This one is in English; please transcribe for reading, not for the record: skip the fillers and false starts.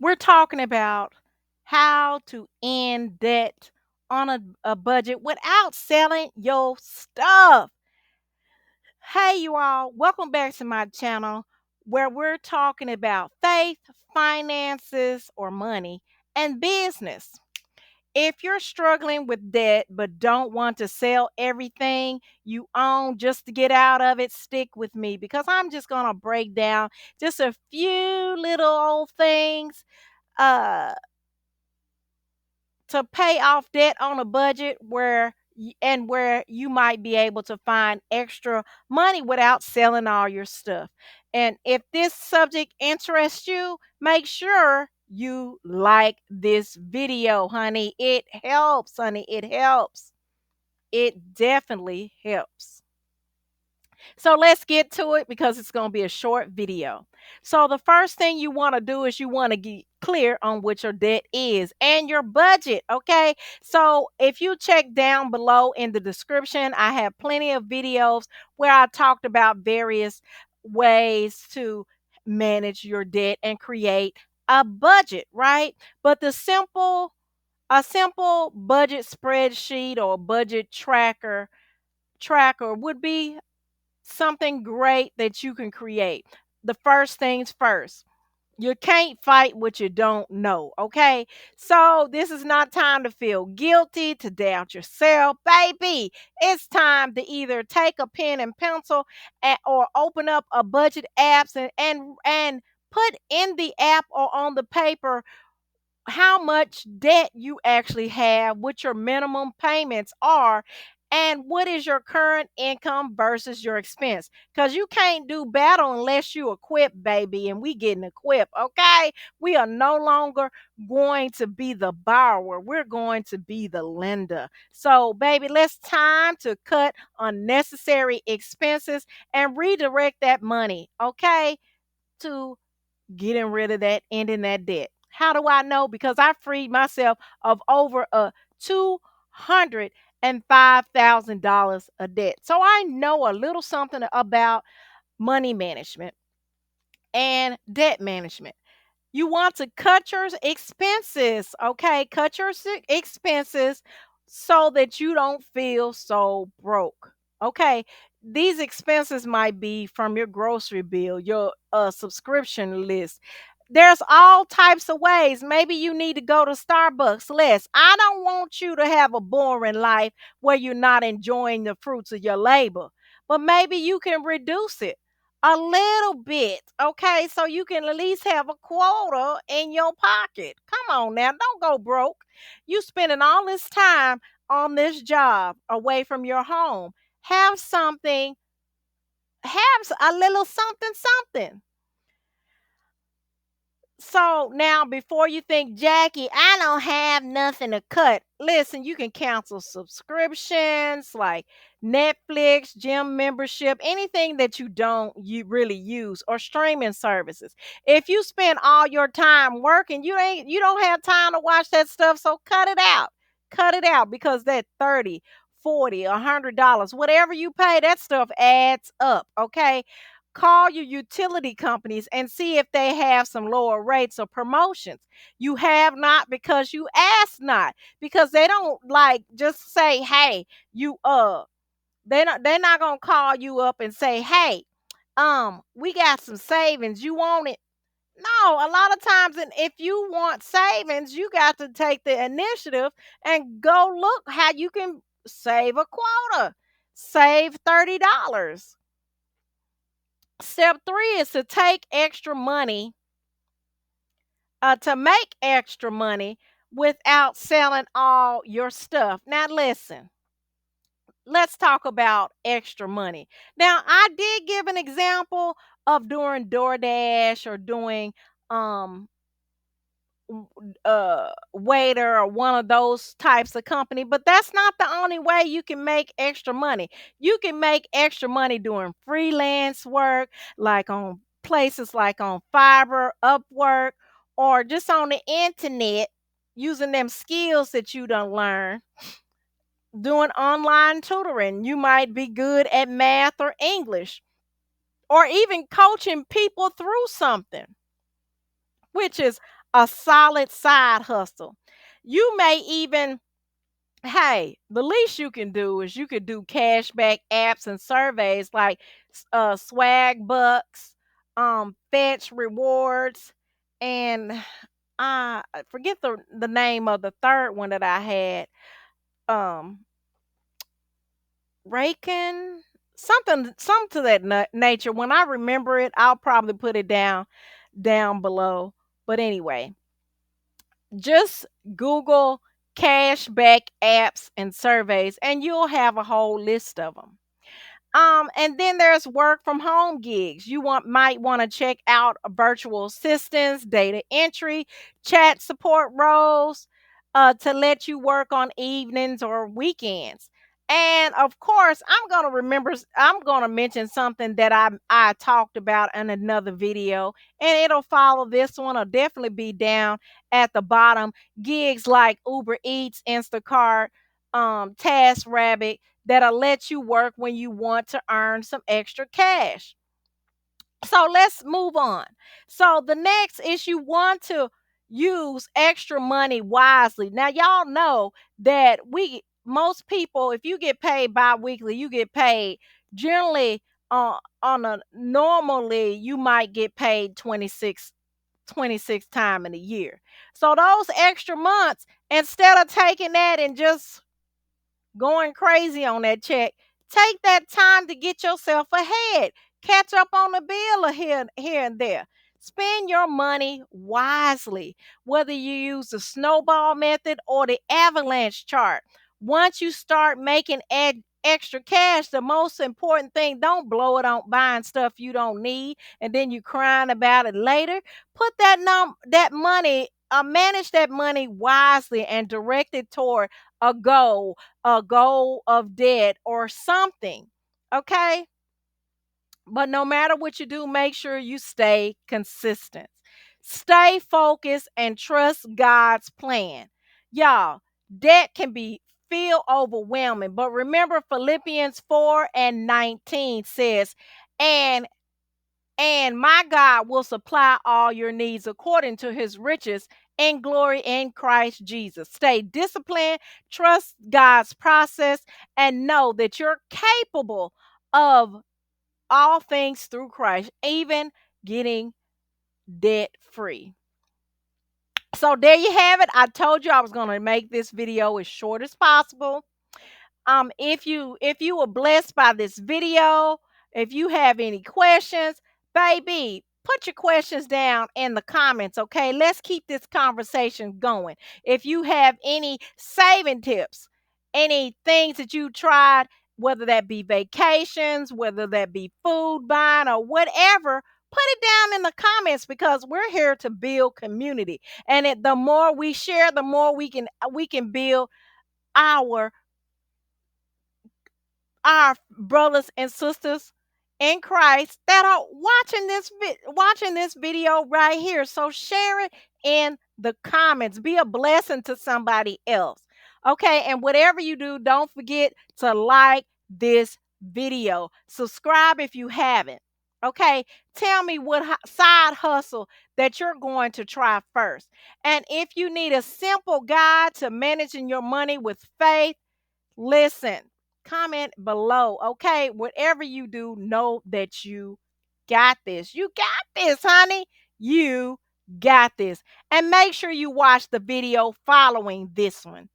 We're talking about how to end debt on a budget without selling your stuff. Hey, you all, welcome back to my channel where we're talking about faith, finances, or money, and business. If you're struggling with debt but don't want to sell everything you own just to get out of it, stick with me because I'm just going to break down just a few little old things uh to pay off debt on a budget where you might be able to find extra money without selling all your stuff. And if this subject interests you, make sure you like this video, honey. It helps, honey. It helps. It definitely helps. So let's get to it because it's going to be a short video. So the first thing you want to do is you want to get clear on what your debt is and your budget, okay? So if you check down below in the description, I have plenty of videos where I talked about various ways to manage your debt and create a budget, right? But a simple budget spreadsheet or budget tracker would be something great that you can create. The first things first. You can't fight what you don't know, okay? So, this is not time to feel guilty, to doubt yourself. Baby, it's time to either take a pen and pencil or open up a budget apps and put in the app or on the paper how much debt you actually have, what your minimum payments are, and what is your current income versus your expense. Because you can't do battle unless you equip, baby, and we getting equipped, okay? We are no longer going to be the borrower. We're going to be the lender. So, baby, let's time to cut unnecessary expenses and redirect that money, okay? To getting rid of that, ending that debt. How do I know? Because I freed myself of over a $205,000 a debt. So I know a little something about money management and debt management. You want to cut your expenses, okay? Cut your expenses so that you don't feel so broke, okay? These expenses might be from your grocery bill, your subscription list. There's all types of ways. Maybe you need to go to Starbucks less. I don't want you to have a boring life where you're not enjoying the fruits of your labor, but maybe you can reduce it a little bit, okay? So you can at least have a quota in your pocket. Come on now, don't go broke. You spending all this time on this job away from your home. Have something, a little something, something. So now, before you think, Jackie, I don't have nothing to cut. Listen, you can cancel subscriptions like Netflix, gym membership, anything that you really use, or streaming services. If you spend all your time working, you don't have time to watch that stuff. So cut it out. Cut it out because that 30, 40, $100, whatever you pay, that stuff adds up. Okay. Call your utility companies and see if they have some lower rates or promotions. You have not because you ask not, because they don't like just say, hey, you they're not gonna call you up and say, hey, we got some savings, you want it? No, a lot of times, and if you want savings, you got to take the initiative and go look how you can save a quota, save $30. Step three is to take extra money, to make extra money without selling all your stuff. Now, listen, let's talk about extra money. Now, I did give an example of doing DoorDash or doing um waiter or one of those types of company, but that's not the only way you can make extra money. You can make extra money doing freelance work, like on places like on Fiverr, Upwork, or just on the internet, using them skills that you done learn. Doing online tutoring, you might be good at math or English, or even coaching people through something, which is a solid side hustle. You may even, hey, the least you can do is you could do cashback apps and surveys like Swag Bucks, Fetch Rewards, and I forget the name of the third one that I had. Um, Raken, something to that nature. When I remember it, I'll probably put it down below. But anyway, just Google cashback apps and surveys, and you'll have a whole list of them. And then there's work from home gigs. You might want to check out virtual assistants, data entry, chat support roles, to let you work on evenings or weekends. And of course, I'm gonna mention something that I talked about in another video, and it'll follow this one. It'll definitely be down at the bottom. Gigs like Uber Eats, Instacart, TaskRabbit, that'll let you work when you want to earn some extra cash. So let's move on. So the next is you want to use extra money wisely. Now y'all know that most people, if you get paid bi-weekly, you get paid generally on a normally you might get paid 26 time in a year. So those extra months, instead of taking that and just going crazy on that check, take that time to get yourself ahead. Catch up on the bill here and there. Spend your money wisely, whether you use the snowball method or the avalanche chart. Once you start making extra cash, the most important thing, don't blow it on buying stuff you don't need and then you crying about it later. Put that money, manage that money wisely and direct it toward a goal of debt or something. Okay? But no matter what you do, make sure you stay consistent. Stay focused and trust God's plan. Y'all, debt can feel overwhelming, but remember Philippians 4 and 19 says, and my God will supply all your needs according to his riches and glory in Christ Jesus. Stay disciplined, trust God's process, and know that you're capable of all things through Christ, even getting debt free. So there you have it. I told you I was going to make this video as short as possible. If you were blessed by this video, if you have any questions, baby, put your questions down in the comments. Okay, let's keep this conversation going. If you have any saving tips, any things that you tried, whether that be vacations, whether that be food buying or whatever, put it down in the comments, because we're here to build community, and the more we share, the more we can build our our brothers and sisters in Christ that are watching this video right here. So share it in the comments. Be a blessing to somebody else. Okay, and whatever you do, don't forget to like this video. Subscribe if you haven't. Okay, tell me what side hustle that you're going to try first. And if you need a simple guide to managing your money with faith, listen, comment below. Okay, whatever you do, know that you got this. You got this, honey. You got this. And make sure you watch the video following this one.